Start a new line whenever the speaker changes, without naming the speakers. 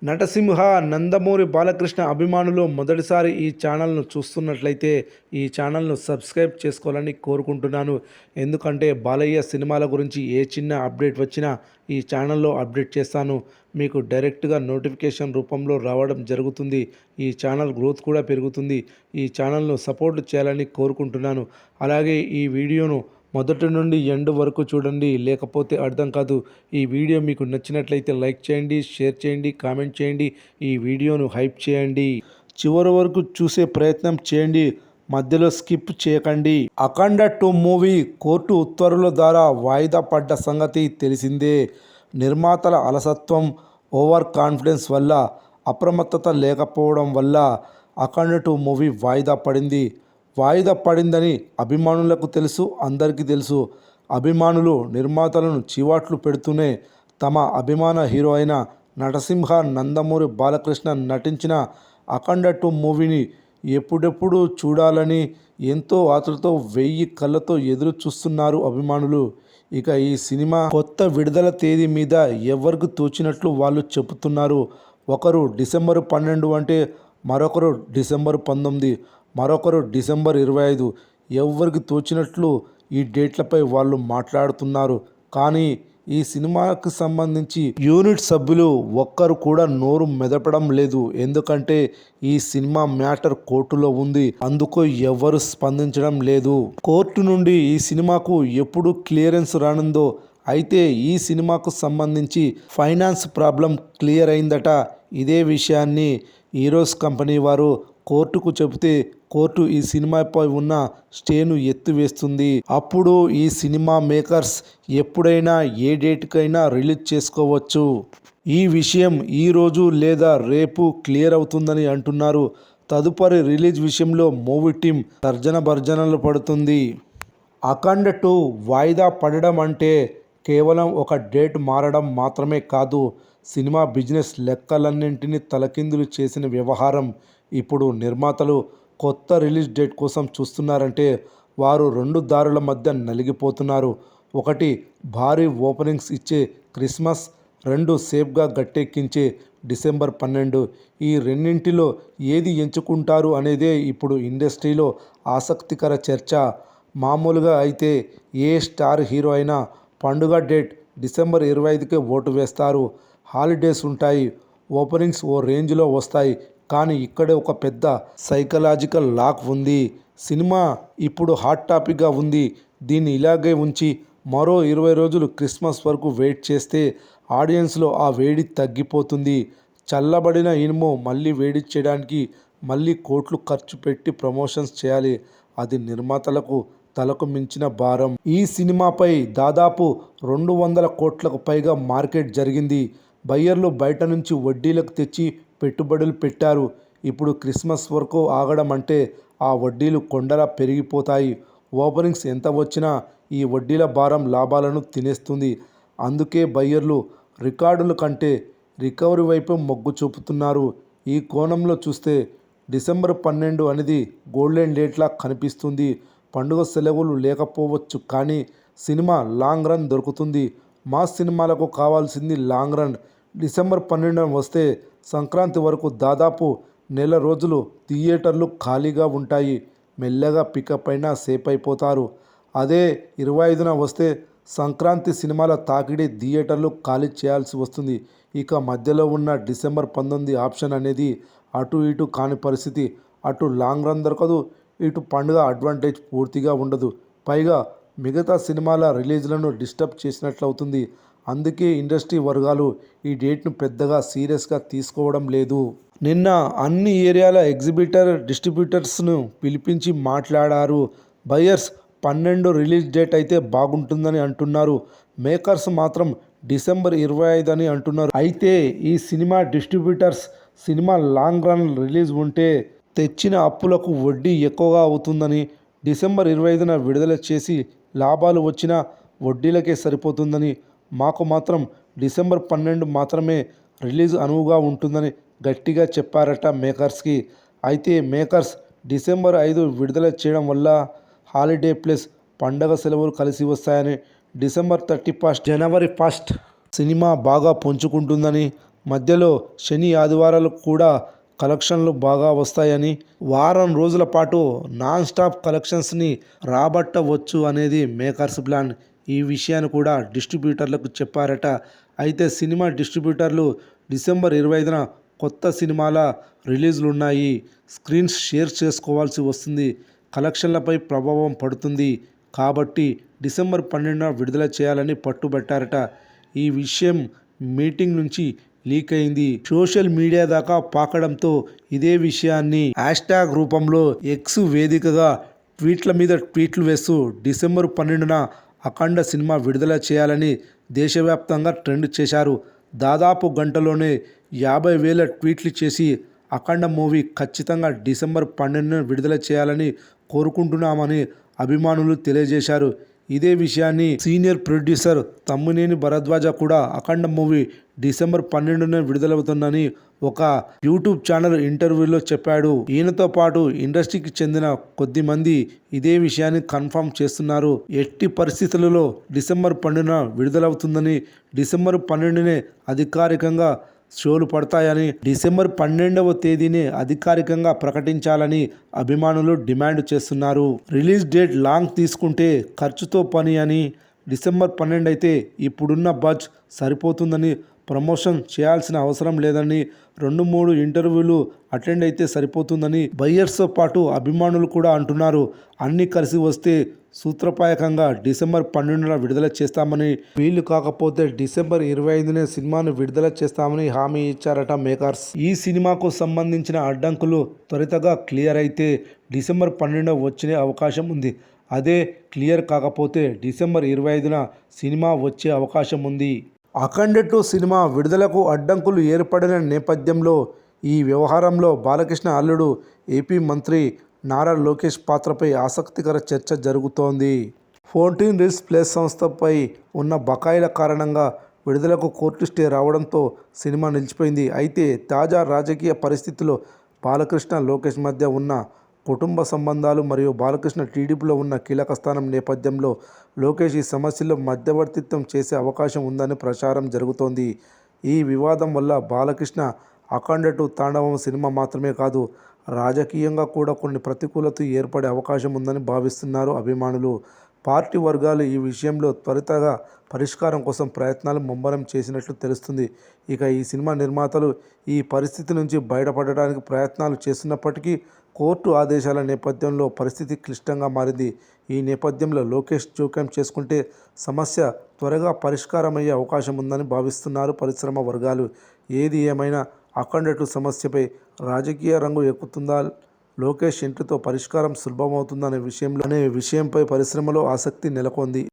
నటసింహ నందమూరి బాలకృష్ణ అభిమానులు మొదటిసారి ఈ ఛానల్ను చూస్తున్నట్లయితే ఈ ఛానల్ను సబ్స్క్రైబ్ చేసుకోవాలని కోరుకుంటున్నాను. ఎందుకంటే బాలయ్య సినిమాల గురించి ఏ చిన్న అప్డేట్ వచ్చినా ఈ ఛానల్లో అప్డేట్ చేస్తాను. మీకు డైరెక్ట్గా నోటిఫికేషన్ రూపంలో రావడం జరుగుతుంది. ఈ ఛానల్ గ్రోత్ కూడా పెరుగుతుంది. ఈ ఛానల్ను సపోర్ట్ చేయాలని కోరుకుంటున్నాను. అలాగే ఈ వీడియోను మొదటి నుండి ఎండ్ వరకు చూడండి, లేకపోతే అర్థం కాదు. ఈ వీడియో మీకు నచ్చినట్లయితే లైక్ చేయండి, షేర్ చేయండి, కామెంట్ చేయండి, ఈ వీడియోను హైప్ చేయండి, చివరి వరకు చూసే ప్రయత్నం చేయండి, మధ్యలో స్కిప్ చేయకండి. అఖండ 2 మూవీ కోర్టు ఉత్తర్వుల ద్వారా వాయిదా పడ్డ సంగతి తెలిసిందే. నిర్మాతల అలసత్వం, ఓవర్ కాన్ఫిడెన్స్ వల్ల, అప్రమత్తత లేకపోవడం వల్ల అఖండ 2 మూవీ వాయిదా పడిందని అభిమానులకు తెలుసు, అందరికీ తెలుసు. అభిమానులు నిర్మాతలను చివాట్లు పెడుతూనే తమ అభిమాన హీరో అయిన నటసింహ నందమూరి బాలకృష్ణ నటించిన అఖండ 2 మూవీని ఎప్పుడెప్పుడు చూడాలని ఎంతో ఆతృతతో 1000 కళ్ళతో ఎదురు చూస్తున్నారు అభిమానులు. ఇక ఈ సినిమా కొత్త విడుదల తేదీ మీద ఎవరికి తోచినట్లు వాళ్ళు చెబుతున్నారు. ఒకరు డిసెంబర్ 12 అంటే మరొకరు డిసెంబర్ 19, మరొకరు డిసెంబర్ 25. ఎవరికి తోచినట్లు ఈ డేట్లపై వాళ్ళు మాట్లాడుతున్నారు. కానీ ఈ సినిమాకి సంబంధించి యూనిట్ సభ్యులు ఒక్కరు కూడా నోరు మెదపడం లేదు. ఎందుకంటే ఈ సినిమా మ్యాటర్ కోర్టులో ఉంది. అందుకు ఎవరు స్పందించడం లేదు. కోర్టు నుండి ఈ సినిమాకు ఎప్పుడు క్లియరెన్స్ రానుందో. అయితే ఈ సినిమాకు సంబంధించి ఫైనాన్స్ ప్రాబ్లం క్లియర్ అయిందట. ఇదే విషయాన్ని హీరోస్ కంపెనీ వారు కోర్టుకు చెబితే కోర్టు ఈ సినిమాపై ఉన్న స్టేను ఎత్తివేస్తుంది. అప్పుడు ఈ సినిమా మేకర్స్ ఎప్పుడైనా ఏ డేట్కైనా రిలీజ్ చేసుకోవచ్చు. ఈ విషయం ఈరోజు లేదా రేపు క్లియర్ అవుతుందని అంటున్నారు. తదుపరి రిలీజ్ విషయంలో మూవీ టీం తర్జన భర్జనలు పడుతుంది. అఖండ 2 వాయిదా పడడం అంటే కేవలం ఒక డేట్ మారడం మాత్రమే కాదు, సినిమా బిజినెస్ లెక్కలన్నింటినీ తలకిందులు చేసిన వ్యవహారం. ఇప్పుడు నిర్మాతలు కొత్త రిలీజ్ డేట్ కోసం చూస్తున్నారంటే వారు 2 దారుల మధ్య నలిగిపోతున్నారు. ఒకటి భారీ ఓపెనింగ్స్ ఇచ్చే క్రిస్మస్, 2 సేఫ్గా గట్టెక్కించే డిసెంబర్ 12. ఈ రెండింటిలో ఏది ఎంచుకుంటారు అనేదే ఇప్పుడు ఇండస్ట్రీలో ఆసక్తికర చర్చ. మామూలుగా అయితే ఏ స్టార్ హీరో అయినా పండుగ డేట్ డిసెంబర్ 25కే ఓటు వేస్తారు. హాలిడేస్ ఉంటాయి, ఓపెనింగ్స్ ఓ రేంజ్లో వస్తాయి. కానీ ఇక్కడే ఒక పెద్ద సైకలాజికల్ లాక్ ఉంది. సినిమా ఇప్పుడు హాట్ టాపిక్గా ఉంది. దీన్ని ఇలాగే ఉంచి మరో 20 రోజులు క్రిస్మస్ వరకు వెయిట్ చేస్తే ఆడియన్స్లో ఆ వేడి తగ్గిపోతుంది. చల్లబడిన ఇనుము మళ్ళీ వేడి చేయడానికి మళ్ళీ కోట్లు ఖర్చు పెట్టి ప్రమోషన్స్ చేయాలి. అది నిర్మాతలకు తలకు మించిన భారం. ఈ సినిమాపై దాదాపు 200 కోట్లకు పైగా మార్కెట్ జరిగింది. బయ్యర్లు బయట నుంచి వడ్డీలకు తెచ్చి పెట్టుబడులు పెట్టారు. ఇప్పుడు క్రిస్మస్ వరకు ఆగడం అంటే ఆ వడ్డీలు కొండలా పెరిగిపోతాయి. ఓపెనింగ్స్ ఎంత వచ్చినా ఈ వడ్డీల భారం లాభాలను తినేస్తుంది. అందుకే బయ్యర్లు రికార్డుల కంటే రికవరీ వైపు మొగ్గు చూపుతున్నారు. ఈ కోణంలో చూస్తే డిసెంబర్ 12 అనేది గోల్డెన్ డేట్లా కనిపిస్తుంది. పండుగ సెలవులు లేకపోవచ్చు, కానీ సినిమా లాంగ్ రన్ దొరుకుతుంది. మాస్ సినిమాలకు కావాల్సింది లాంగ్ రన్. డిసెంబర్ 12 వస్తే సంక్రాంతి వరకు దాదాపు నెల రోజులు థియేటర్లు ఖాళీగా ఉంటాయి. మెల్లగా పికప్ అయినా సేఫ్ అయిపోతారు. అదే 25న వస్తే సంక్రాంతి సినిమాల తాకిడి థియేటర్లు ఖాళీ చేయాల్సి వస్తుంది. ఇక మధ్యలో ఉన్న డిసెంబర్ 19 ఆప్షన్ అనేది అటు ఇటు కాని పరిస్థితి. అటు లాంగ్ రన్ దొరకదు, ఇటు పండుగ అడ్వాంటేజ్ పూర్తిగా ఉండదు. పైగా మిగతా సినిమాల రిలీజ్లను డిస్టర్బ్ చేసినట్లవుతుంది. అందుకే ఇండస్ట్రీ వర్గాలు ఈ డేట్ను పెద్దగా సీరియస్గా తీసుకోవడం లేదు. నిన్న అన్ని ఏరియాల ఎగ్జిబిటర్, డిస్ట్రిబ్యూటర్స్ను పిలిపించి మాట్లాడారు. బయర్స్ 12 రిలీజ్ డేట్ అయితే బాగుంటుందని అంటున్నారు. మేకర్స్ మాత్రం డిసెంబర్ 25 అని అంటున్నారు. అయితే ఈ cinema distributors cinema long run release ఉంటే తెచ్చిన అప్పులకు వడ్డీ ఎక్కువగా అవుతుందని, డిసెంబర్ 25న విడుదల చేసి లాభాలు వచ్చినా వడ్డీలకే సరిపోతుందని, మాకు మాత్రం డిసెంబర్ 12 మాత్రమే రిలీజ్ అనువుగా ఉంటుందని గట్టిగా చెప్పారట మేకర్స్కి. అయితే మేకర్స్ డిసెంబర్ 5 విడుదల చేయడం వల్ల హాలిడే ప్లస్ పండగ సెలవులు కలిసి వస్తాయని, డిసెంబర్ 31, జనవరి 1 సినిమా బాగా పుంజుకుంటుందని, మధ్యలో శని ఆదివారాలు కూడా కలెక్షన్లు బాగా వస్తాయని, వారం రోజుల పాటు నాన్ స్టాప్ కలెక్షన్స్ని రాబట్టవచ్చు అనేది మేకర్స్ ప్లాన్. ఈ విషయాన్ని కూడా డిస్ట్రిబ్యూటర్లకు చెప్పారట. అయితే సినిమా డిస్ట్రిబ్యూటర్లు డిసెంబర్ 25న కొత్త సినిమాల రిలీజ్లు ఉన్నాయి, స్క్రీన్స్ షేర్ చేసుకోవాల్సి వస్తుంది, కలెక్షన్లపై ప్రభావం పడుతుంది కాబట్టి డిసెంబర్ 12న విడుదల చేయాలని పట్టుబట్టారట. ఈ విషయం మీటింగ్ నుంచి లీక్ అయింది. సోషల్ మీడియా దాకా పాకడంతో ఇదే విషయాన్ని హ్యాష్ట్యాగ్ రూపంలో ఎక్స్ వేదికగా ట్వీట్ల మీద ట్వీట్లు వేస్తూ డిసెంబర్ 12న అఖండ సినిమా విడుదల చేయాలని దేశవ్యాప్తంగా ట్రెండ్ చేశారు. దాదాపు గంటలోనే 50,000 ట్వీట్లు చేసి అఖండ మూవీ ఖచ్చితంగా డిసెంబర్ 12న విడుదల చేయాలని కోరుకుంటున్నామని అభిమానులు తెలియజేశారు. ఇదే విషయాన్ని సీనియర్ ప్రొడ్యూసర్ తమ్మినేని భరద్వాజ కూడా అఖండ మూవీ డిసెంబర్ 12న విడుదలవుతుందని ఒక యూట్యూబ్ ఛానల్ ఇంటర్వ్యూలో చెప్పాడు. ఈయనతో పాటు ఇండస్ట్రీకి చెందిన కొద్ది మంది ఇదే విషయాన్ని కన్ఫర్మ్ చేస్తున్నారు. ఎట్టి పరిస్థితులలో డిసెంబర్ 12న విడుదలవుతుందని, డిసెంబర్ 12నే అధికారికంగా షోలు పడతాయని, డిసెంబర్ 12వ తేదీనే అధికారికంగా ప్రకటించాలని అభిమానులు డిమాండ్ చేస్తున్నారు. రిలీజ్ డేట్ లాంగ్ తీసుకుంటే ఖర్చుతో పని అని, డిసెంబర్ 12 అయితే ఇప్పుడున్న బజ్ సరిపోతుందని, ప్రమోషన్ చేయాల్సిన అవసరం లేదని, 2-3 ఇంటర్వ్యూలు అటెండ్ అయితే సరిపోతుందని బయ్యర్స్తో పాటు అభిమానులు కూడా అంటున్నారు. అన్నీ కలిసి వస్తే సూత్రప్రాయకంగా డిసెంబర్ 12న విడుదల చేస్తామని, వీలు కాకపోతే డిసెంబర్ 25నే సినిమాను విడుదల చేస్తామని హామీ ఇచ్చారట మేకర్స్. ఈ సినిమాకు సంబంధించిన అడ్డంకులు త్వరితగా క్లియర్ అయితే డిసెంబర్ 12న వచ్చే అవకాశం ఉంది. అదే క్లియర్ కాకపోతే డిసెంబర్ 25న సినిమా వచ్చే అవకాశం ఉంది. అఖండ 2 సినిమా విడుదలకు అడ్డంకులు ఏర్పడిన నేపథ్యంలో ఈ వ్యవహారంలో బాలకృష్ణ అల్లుడు ఏపీ మంత్రి నారా లోకేష్ పాత్రపై ఆసక్తికర చర్చ జరుగుతోంది. ఫోర్టీన్ రీల్స్ ప్లస్ సంస్థపై ఉన్న బకాయిల కారణంగా విడుదలకు కోర్టు స్టే రావడంతో సినిమా నిలిచిపోయింది. అయితే తాజా రాజకీయ పరిస్థితుల్లో బాలకృష్ణ లోకేష్ మధ్య ఉన్న కుటుంబ సంబంధాలు మరియు బాలకృష్ణ టీడీపీలో ఉన్న కీలక స్థానం నేపథ్యంలో లోకేష్ ఈ సమస్యలో మధ్యవర్తిత్వం చేసే అవకాశం ఉందని ప్రచారం జరుగుతోంది. ఈ వివాదం వల్ల బాలకృష్ణ అఖండ 2 తాండవం సినిమా మాత్రమే కాదు, రాజకీయంగా కూడా కొన్ని ప్రతికూలత ఏర్పడే అవకాశం ఉందని భావిస్తున్నారు అభిమానులు. పార్టీ వర్గాలు ఈ విషయంలో త్వరితగా పరిష్కారం కోసం ప్రయత్నాలు ముమ్మరం చేసినట్లు తెలుస్తుంది. ఇక ఈ సినిమా నిర్మాతలు ఈ పరిస్థితి నుంచి బయటపడడానికి ప్రయత్నాలు చేస్తున్నప్పటికీ కోర్టు ఆదేశాల నేపథ్యంలో పరిస్థితి క్లిష్టంగా మారింది. ఈ నేపథ్యంలో లోకేష్ జోక్యం చేసుకుంటే సమస్య త్వరగా పరిష్కారమయ్యే అవకాశం ఉందని భావిస్తున్నారు పరిశ్రమ వర్గాలు. ఏది ఏమైనా అఖండ 2 సమస్యపై రాజకీయ రంగు ఎక్కుతుందా, లోకేష్ ఎంట్రీతో పరిష్కారం సులభమవుతుందనే విషయంపై పరిశ్రమలో ఆసక్తి నెలకొంది.